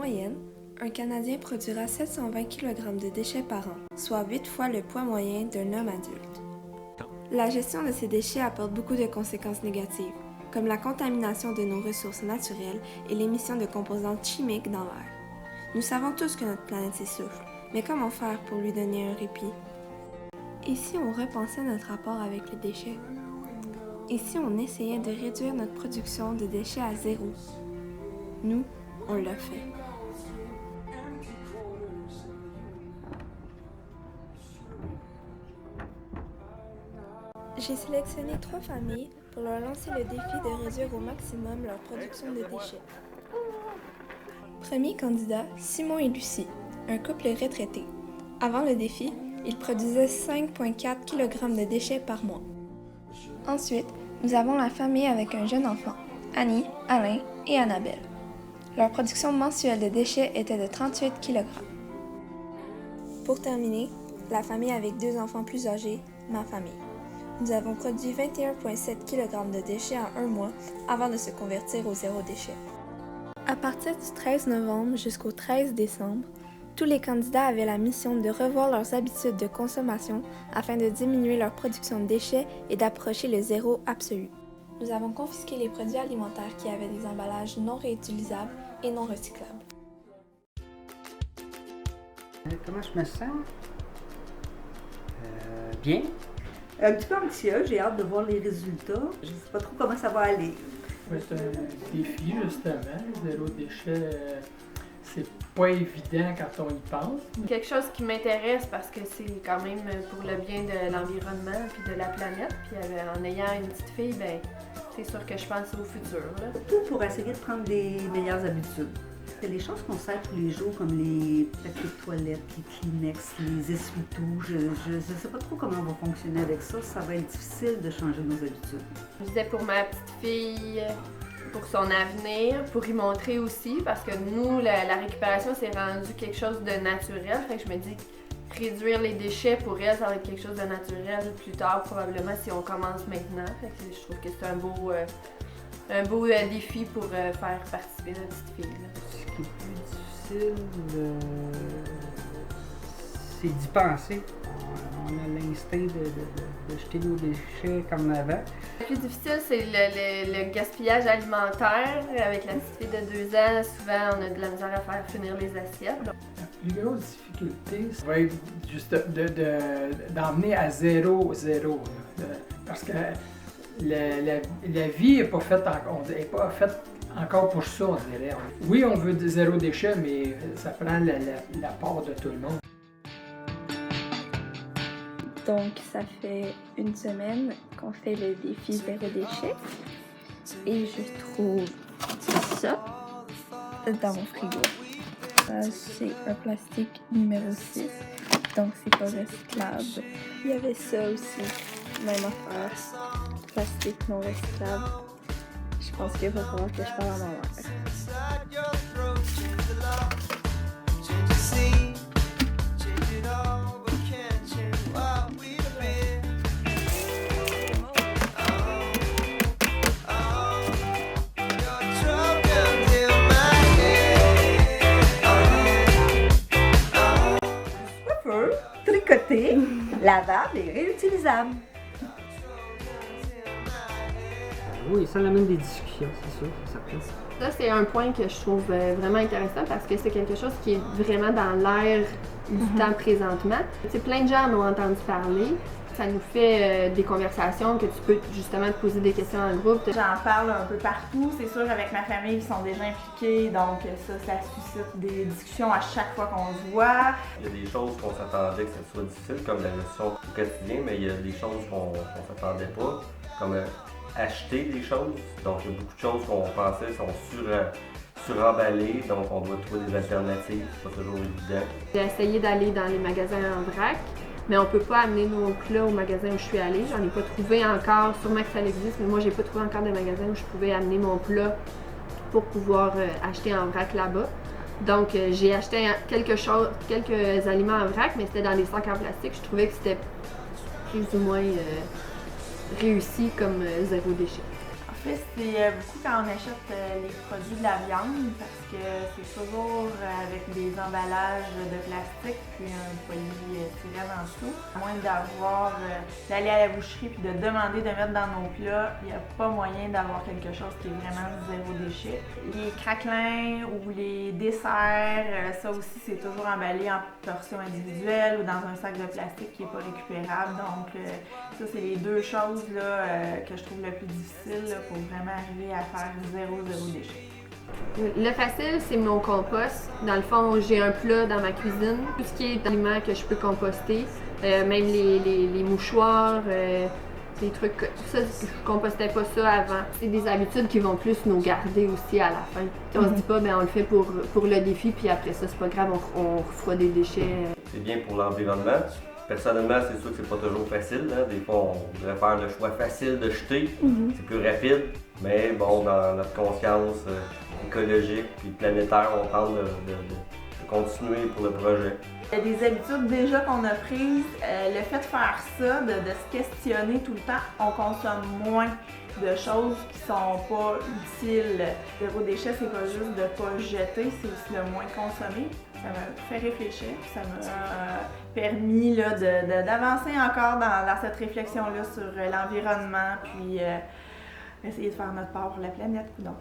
moyenne, un Canadien produira 720 kg de déchets par an, soit 8 fois le poids moyen d'un homme adulte. La gestion de ces déchets apporte beaucoup de conséquences négatives, comme la contamination de nos ressources naturelles et l'émission de composantes chimiques dans l'air. Nous savons tous que notre planète s'essouffle, mais comment faire pour lui donner un répit? Et si on repensait notre rapport avec les déchets? Et si on essayait de réduire notre production de déchets à zéro? Nous, on l'a fait. J'ai sélectionné 3 familles pour leur lancer le défi de réduire au maximum leur production de déchets. Premier candidat, Simon et Lucie, un couple retraité. Avant le défi, ils produisaient 5,4 kg de déchets par mois. Ensuite, nous avons la famille avec un jeune enfant, Annie, Alain et Annabelle. Leur production mensuelle de déchets était de 38 kg. Pour terminer, la famille avec 2 enfants plus âgés, ma famille. Nous avons produit 21,7 kg de déchets en un mois avant de se convertir au zéro déchet. À partir du 13 novembre jusqu'au 13 décembre, tous les candidats avaient la mission de revoir leurs habitudes de consommation afin de diminuer leur production de déchets et d'approcher le zéro absolu. Nous avons confisqué les produits alimentaires qui avaient des emballages non réutilisables et non recyclables. Comment je me sens? Bien. Un petit peu anxieuse, j'ai hâte de voir les résultats. Je ne sais pas trop comment ça va aller. Oui, c'est un défi, justement. Zéro déchet, c'est pas évident quand on y pense. Quelque chose qui m'intéresse parce que c'est quand même pour le bien de l'environnement et de la planète. Puis en ayant une petite fille, ben, c'est sûr que je pense au futur. Là. Tout pour essayer de prendre des meilleures habitudes. C'est des choses qu'on sert tous les jours, comme les papiers de toilette, les Kleenex, les essuie-tout. Je ne sais pas trop comment on va fonctionner avec ça. Ça va être difficile de changer nos habitudes. Je disais pour ma petite fille, pour son avenir, pour y montrer aussi, parce que nous, la récupération, c'est rendu quelque chose de naturel. Fait que je me dis, réduire les déchets, pour elle, ça va être quelque chose de naturel plus tard, probablement, si on commence maintenant. Fait que je trouve que c'est un beau défi pour faire participer notre petite fille. Là. Ce qui est plus difficile, c'est d'y penser. On a l'instinct de jeter nos déchets comme avant. Le plus difficile, c'est le gaspillage alimentaire. Avec la petite fille de 2 ans, souvent, on a de la misère à faire finir les assiettes. La plus grosse difficulté, ça va être juste d'emmener à zéro. Parce que la vie n'est pas faite encore pour ça, on dirait. Oui, on veut zéro déchet, mais ça prend la part de tout le monde. Donc, ça fait une semaine qu'on fait le défi zéro déchet. Et je trouve ça dans mon frigo. C'est un plastique numéro 6, donc c'est pas recyclable. Il y avait ça aussi, même affaire, plastique non recyclable. Je pense qu'il va falloir que je parle à ma mère. Tricoté, lavable et réutilisable. Oui, ça amène des discussions, c'est sûr, certain. Ça, c'est un point que je trouve vraiment intéressant parce que c'est quelque chose qui est vraiment dans l'air du temps présentement. T'sais, plein de gens en ont entendu parler. Ça nous fait des conversations que tu peux justement te poser des questions en groupe. J'en parle un peu partout. C'est sûr, avec ma famille, ils sont déjà impliqués, donc ça suscite des discussions à chaque fois qu'on se voit. Il y a des choses qu'on s'attendait que ça soit difficile, comme la gestion au quotidien, mais il y a des choses qu'on s'attendait pas, comme acheter des choses. Donc, il y a beaucoup de choses qu'on pensait sont suremballées, donc on doit trouver des alternatives. C'est pas toujours évident. J'ai essayé d'aller dans les magasins en vrac, mais on peut pas amener nos plats au magasin où je suis allée. J'en ai pas trouvé encore, sûrement que ça existe, mais moi j'ai pas trouvé encore de magasin où je pouvais amener mon plat pour pouvoir acheter en vrac là-bas. Donc j'ai acheté quelques aliments en vrac, mais c'était dans des sacs en plastique. Je trouvais que c'était plus ou moins réussi comme zéro déchet. En fait, c'est beaucoup quand on achète les produits de la viande, parce que c'est toujours avec des emballages de plastique puis un polystyrène en dessous. À moins d'aller à la boucherie puis de demander de mettre dans nos plats, il n'y a pas moyen d'avoir quelque chose qui est vraiment zéro déchet. Les craquelins ou les desserts, ça aussi c'est toujours emballé en portions individuelles ou dans un sac de plastique qui n'est pas récupérable. Donc ça, c'est les deux choses là, que je trouve le plus difficile là, pour vraiment arriver à faire zéro déchet. Le facile, c'est mon compost. Dans le fond, j'ai un plat dans ma cuisine. Tout ce qui est aliments que je peux composter, même les mouchoirs, des trucs, tout ça, je compostais pas ça avant. C'est des habitudes qui vont plus nous garder aussi à la fin. On se dit pas, ben on le fait pour le défi, puis après ça, c'est pas grave, on fera des déchets. C'est bien pour l'environnement. Personnellement, c'est sûr que c'est pas toujours facile. Hein. Des fois, on voudrait faire le choix facile de jeter. C'est plus rapide. Mais bon, dans notre conscience écologique et planétaire, on tente de continuer pour le projet. Il y a des habitudes déjà qu'on a prises. Le fait de faire ça, de se questionner tout le temps, on consomme moins de choses qui sont pas utiles. Zéro déchet, c'est pas juste de pas jeter, c'est aussi le moins consommer. Ça m'a fait réfléchir, puis ça m'a permis là, d'avancer encore dans cette réflexion-là sur l'environnement, puis essayer de faire notre part pour la planète, coudonc.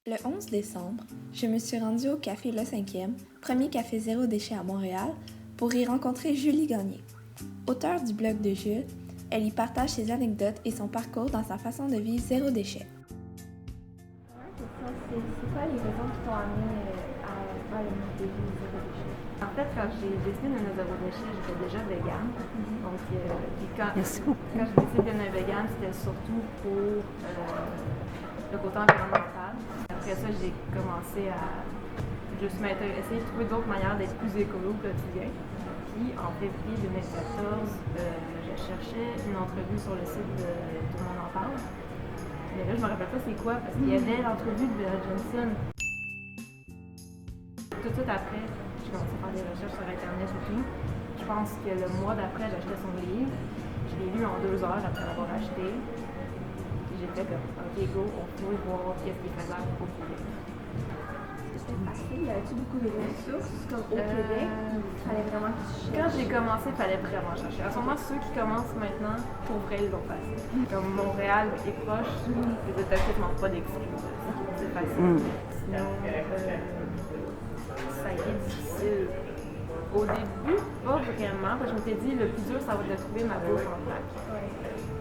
Le 11 décembre, je me suis rendue au Café Le 5e, premier café zéro déchet à Montréal, pour y rencontrer Julie Gagné. Auteure du blog de Jules, elle y partage ses anecdotes et son parcours dans sa façon de vivre zéro déchet. C'est quoi les raisons qui t'ont amené à faire le mode de vie zéro déchet? En fait, quand j'ai décidé de devenir zéro déchet, j'étais déjà végane. Donc, quand j'ai décidé de devenir végane, c'était surtout pour le côté environnemental. Après ça, j'ai commencé à juste essayer de trouver d'autres manières d'être plus écolo au quotidien. Puis, en février 2014, je cherchais une entrevue sur le site de Tout le monde en parle. Mais là, je me rappelle pas c'est quoi, parce qu'il y avait l'entrevue de Johnson. Tout de suite après, j'ai commencé à faire des recherches sur Internet et tout. Je pense que le mois d'après, j'ai acheté son livre. Je l'ai lu en 2 heures après l'avoir acheté. Puis j'ai fait comme, OK, go, on peut voir qu'est-ce qui est faisable au Québec. C'était facile, y avait-tu beaucoup de ressources comme au Québec? Il fallait vraiment que tu cherches. Quand j'ai commencé, il fallait vraiment chercher. À ce moment, ceux qui commencent maintenant, pour vrai, ils l'ont facile. Comme Montréal est proche, ils n'ont tellement pas d'excuses. C'est facile. Sinon, ça a été difficile. Au début, pas vraiment, parce que je m'étais dit, le plus dur, ça va être de trouver ma bouffe en vrac.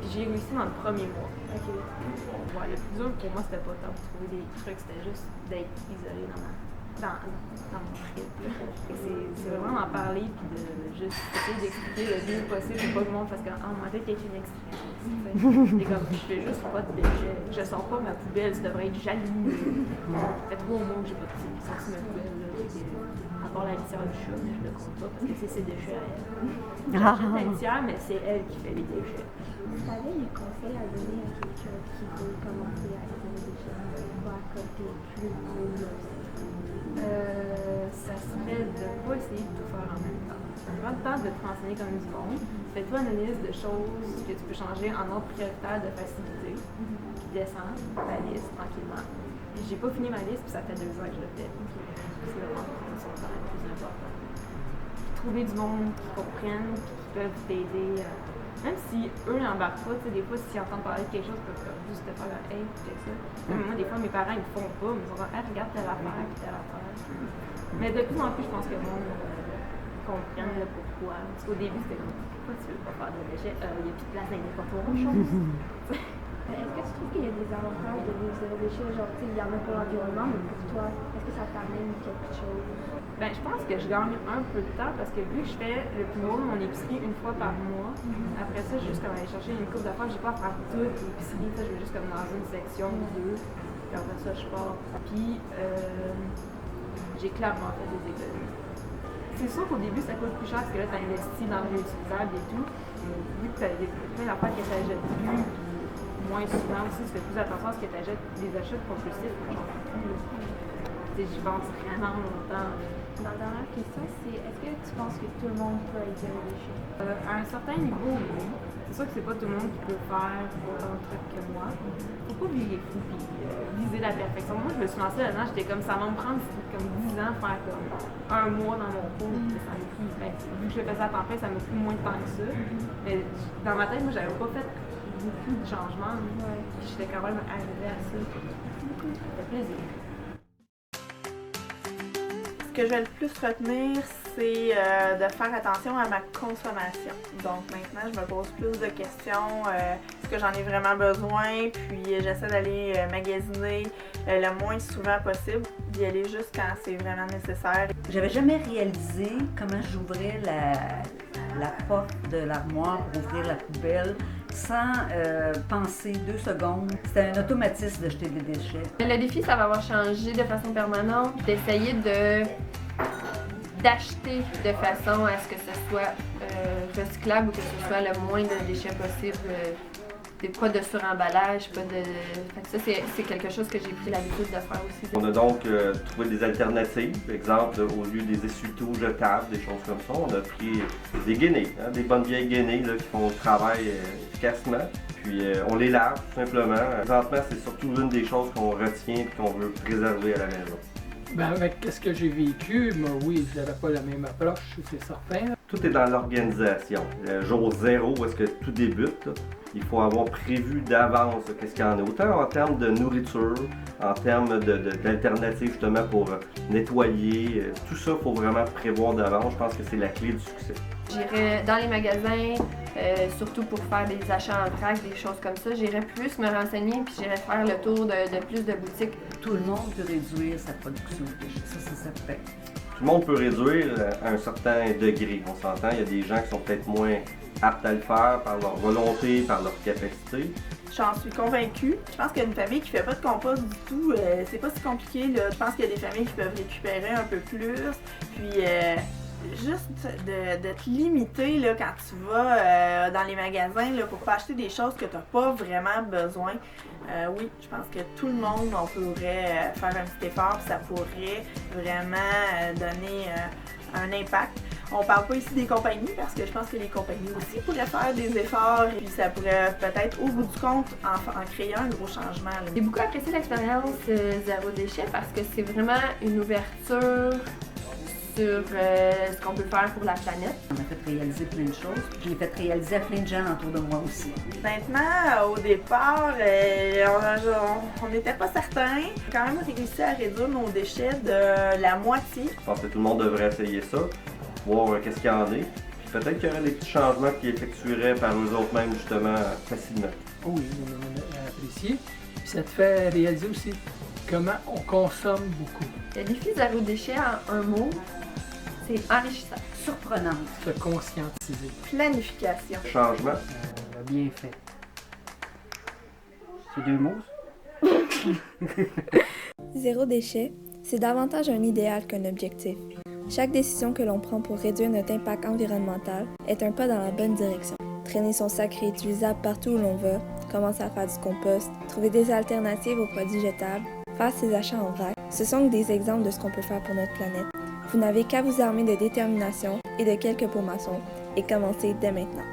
Puis j'ai réussi dans le premier mois. Ouais, le plus dur pour moi, c'était pas tant de trouver des trucs, c'était juste d'être isolée dans mon trip. C'est vraiment d'en parler puis de juste essayer d'expliquer le mieux possible pour pas que le monde fasse comme « Ah, moi, peut-être qu'il y a une expérience. » C'est comme « Je fais juste pas de déchets. Je sors pas ma poubelle, ça devrait être jali. » Ça fait 3 mois que j'ai pas sorti ma poubelle. À part la litière du chat, mais je le compte pas parce que c'est ses déchets à elle. J'achète la litière, mais c'est elle qui fait les déchets. Tu avais des conseils à donner à quelqu'un qui veut commencer à être zéro déchet, pas à côté plus gros? Ça serait de ne pas essayer de tout faire en même temps. Prends le temps de te renseigner comme du monde. Fais-toi une liste de choses que tu peux changer en ordre prioritaire de facilité. Puis descends ta liste tranquillement. J'ai pas fini ma liste, puis ça fait 2 ans que je le fais. C'est vraiment son temps le plus important. Trouver du monde qui comprennent, qui peuvent t'aider. Même si eux n'embarquent pas, des fois, s'ils entendent parler de quelque chose, ils peuvent juste te faire un hey, fais ça. Moi, des fois, mes parents, ils le font pas, mais ils sont comme hey, regarde telle affaire, puis telle affaire. Mais de plus en plus, je pense que le monde comprenne le pourquoi. Parce qu'au début, c'était comme pourquoi tu veux pas faire de déchets? Il n'y a plus de place dans les contours, Est-ce que tu trouves qu'il y a des avantages de vivre zéro déchet? Genre, il y en a pour l'environnement, mais pour toi, est-ce que ça t'amène quelque chose? Ben, je pense que je gagne un peu de temps parce que vu que je fais le plus gros de mon épicerie une fois par mois, après ça, juste comme aller chercher une coupe d'affaires, j'ai pas à faire toute l'épicerie, je vais juste comme dans une section ou 2, puis après ça, je pars. Puis, j'ai clairement fait des économies. C'est sûr qu'au début, ça coûte plus cher parce que là, tu investis dans le réutilisable et tout. Vu que tu as plein d'affaires que tu achètes plus, moins souvent aussi, tu fais plus attention à ce que tu achètes, des achats compulsifs, j'y pense vraiment longtemps. Ma dernière question, c'est est-ce que tu penses que tout le monde peut être zéro déchet? À un certain niveau, oui. C'est sûr que c'est pas tout le monde qui peut faire autant de trucs que moi. Faut pas virer fou puis viser la perfection. Moi, je me suis lancée là-dedans, j'étais comme ça va me prendre comme 10 ans faire comme un mois dans mon cours. Ça m'a pris, vu que je le faisais à temps plein, ça m'a pris moins de temps que ça. Mais dans ma tête, moi, j'avais pas fait beaucoup de changements. Puis j'étais quand même arrivée à ça. Ça fait plaisir. Ce que je vais le plus retenir, c'est de faire attention à ma consommation. Donc maintenant, je me pose plus de questions. Est-ce que j'en ai vraiment besoin? Puis j'essaie d'aller magasiner le moins souvent possible, d'y aller juste quand c'est vraiment nécessaire. J'avais jamais réalisé comment j'ouvrais la porte de l'armoire pour ouvrir la poubelle sans penser 2 secondes. C'était un automatisme de jeter des déchets. Le défi, ça va avoir changé de façon permanente, d'essayer d'acheter de façon à ce que ce soit recyclable ou que ce soit le moins de déchets possible. Pas de suremballage, pas de... Fait que ça, c'est quelque chose que j'ai pris l'habitude de faire aussi. On a donc trouvé des alternatives. Par exemple, au lieu des essuie-tout jetables, des choses comme ça, on a pris des guenilles, des bonnes vieilles guenilles là, qui font le travail efficacement. Puis on les lave tout simplement. Présentement, c'est surtout une des choses qu'on retient et qu'on veut préserver à la maison. Ben, avec ce que j'ai vécu, moi, oui, je n'avais pas la même approche, c'est certain. Tout est dans l'organisation. Le jour 0, où est-ce que tout débute, là, il faut avoir prévu d'avance qu'est-ce qu'il y en a. Autant en termes de nourriture, en termes d'alternatives justement pour nettoyer, tout ça, il faut vraiment prévoir d'avance. Je pense que c'est la clé du succès. J'irais dans les magasins, surtout pour faire des achats en vrac, des choses comme ça. J'irais plus me renseigner puis j'irais faire le tour de plus de boutiques. Tout le monde peut réduire sa production de déchets, ça c'est certain. Tout le monde peut réduire à un certain degré, on s'entend. Il y a des gens qui sont peut-être moins aptes à le faire par leur volonté, par leur capacité. J'en suis convaincue. Je pense qu'une famille qui fait pas de compost du tout, c'est pas si compliqué, là. Je pense qu'il y a des familles qui peuvent récupérer un peu plus. Puis juste de te limiter là, quand tu vas dans les magasins là, pour pas acheter des choses que tu n'as pas vraiment besoin. Oui, je pense que tout le monde, on pourrait faire un petit effort, puis ça pourrait vraiment donner un impact. On parle pas ici des compagnies, parce que je pense que les compagnies aussi pourraient faire des efforts, et puis ça pourrait peut-être, au bout du compte, en créer un gros changement. Là. J'ai beaucoup apprécié l'expérience Zéro Déchet parce que c'est vraiment une ouverture sur ce qu'on peut faire pour la planète. On a fait réaliser plein de choses. Je l'ai fait réaliser à plein de gens autour de moi aussi. Maintenant, au départ, on n'était pas certains. On a quand même réussi à réduire nos déchets de la moitié. Je pense que tout le monde devrait essayer ça, voir qu'est-ce qu'il y en a. Puis peut-être qu'il y aurait des petits changements qui effectueraient par eux autres mêmes justement facilement. Oui, on a apprécié. Puis ça te fait réaliser aussi comment on consomme beaucoup. Le défi Zéro Déchet, en un mot, c'est enrichissant. Surprenante. Se conscientiser. Planification. Changement. Bien fait. C'est 2 mots? Zéro déchet, c'est davantage un idéal qu'un objectif. Chaque décision que l'on prend pour réduire notre impact environnemental est un pas dans la bonne direction. Traîner son sac réutilisable partout où l'on va, commencer à faire du compost, trouver des alternatives aux produits jetables, faire ses achats en vrac, ce sont des exemples de ce qu'on peut faire pour notre planète. Vous n'avez qu'à vous armer de détermination et de quelques pots maçons et commencer dès maintenant.